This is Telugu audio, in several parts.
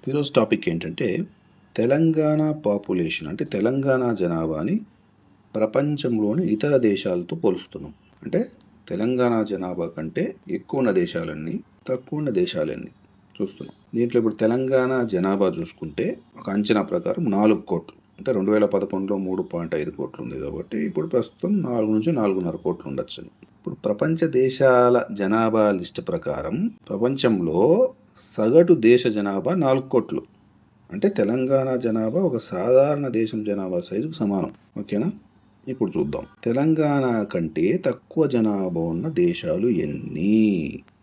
ఈరోజు టాపిక్ ఏంటంటే తెలంగాణ పాపులేషన్ అంటే తెలంగాణ జనాభాని ప్రపంచంలోని ఇతర దేశాలతో పోలుస్తున్నాం. అంటే తెలంగాణ జనాభా కంటే ఎక్కువ ఉన్న దేశాలన్నీ, తక్కువ ఉన్న దేశాలన్నీ చూస్తున్నాం. దీంట్లో ఇప్పుడు తెలంగాణ జనాభా చూసుకుంటే ఒక అంచనా ప్రకారం 4 కోట్లు, అంటే 2011లో 3.5 కోట్లు ఉంది కాబట్టి ఇప్పుడు ప్రస్తుతం 4 నుంచి 4.5 కోట్లు ఉండొచ్చు. ఇప్పుడు ప్రపంచ దేశాల జనాభా లిస్ట్ ప్రకారం ప్రపంచంలో సగటు దేశ జనాభా 4 కోట్లు. అంటే తెలంగాణ జనాభా ఒక సాధారణ దేశం జనాభా సైజుకు సమానం. ఓకేనా? ఇప్పుడు చూద్దాం, తెలంగాణ కంటే తక్కువ జనాభా ఉన్న దేశాలు ఎన్ని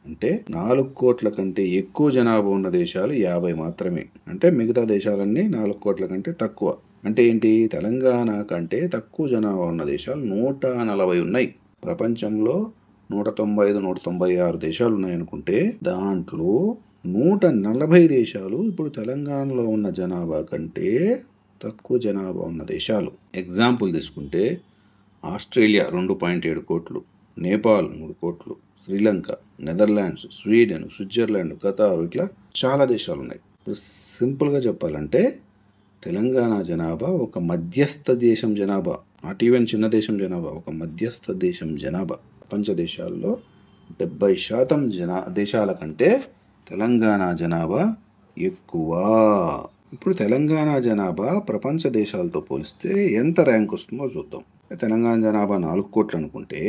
అంటే 4 కోట్ల కంటే ఎక్కువ జనాభా ఉన్న దేశాలు 50 మాత్రమే. అంటే మిగతా దేశాలన్నీ 4 కోట్ల కంటే తక్కువ. అంటే ఏంటి? తెలంగాణ కంటే తక్కువ జనాభా ఉన్న దేశాలు 140 ఉన్నాయి. ప్రపంచంలో 195, 196 దేశాలు ఉన్నాయనుకుంటే దాంట్లో 140 దేశాలు ఇప్పుడు తెలంగాణలో ఉన్న జనాభా కంటే తక్కువ జనాభా ఉన్న దేశాలు. ఎగ్జాంపుల్ తీసుకుంటే ఆస్ట్రేలియా 2.7 కోట్లు, నేపాల్ 3 కోట్లు, Sri Lanka, Netherlands, Sweden, Switzerland, Qatar, ఇట్లా చాలా దేశాలు ఉన్నాయి. ఇప్పుడు సింపుల్గా చెప్పాలంటే తెలంగాణ జనాభా ఒక మధ్యస్థ దేశం జనాభా, నాట్ ఈవెన్ చిన్న దేశం జనాభా, ఒక మధ్యస్థ దేశం జనాభా. ప్రపంచ దేశాల్లో 70% దేశాల కంటే తెలంగాణ జనాభా ఎక్కువ. ఇప్పుడు తెలంగాణ జనాభా ప్రపంచ దేశాలతో పోలిస్తే ఎంత ర్యాంక్ వస్తుందో చూద్దాం. తెలంగాణ జనాభా 4 కోట్లు అనుకుంటే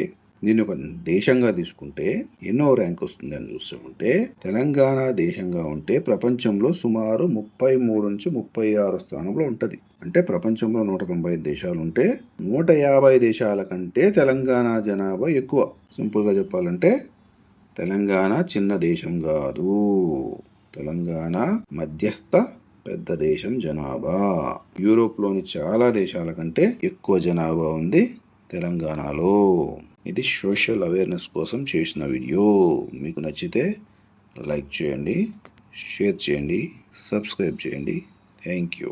దీన్ని ఒక దేశంగా తీసుకుంటే ఎన్నో ర్యాంక్ వస్తుంది అని చూస్తుంటే తెలంగాణ దేశంగా ఉంటే ప్రపంచంలో సుమారు 33 నుంచి 36 స్థానంలో ఉంటుంది. అంటే ప్రపంచంలో 195 దేశాలు ఉంటే 150 దేశాల కంటే తెలంగాణ జనాభా ఎక్కువ. సింపుల్గా చెప్పాలంటే తెలంగాణ చిన్న దేశం కాదు, తెలంగాణ మధ్యస్థ పెద్ద దేశం జనాభా. యూరోప్లోని చాలా దేశాల కంటే ఎక్కువ జనాభా ఉంది తెలంగాణలో. ఇది సోషల్ అవేర్నెస్ కోసం చేసిన వీడియో. మీకు నచ్చితే లైక్ చేయండి, షేర్ చేయండి, సబ్స్క్రైబ్ చేయండి. Thank you.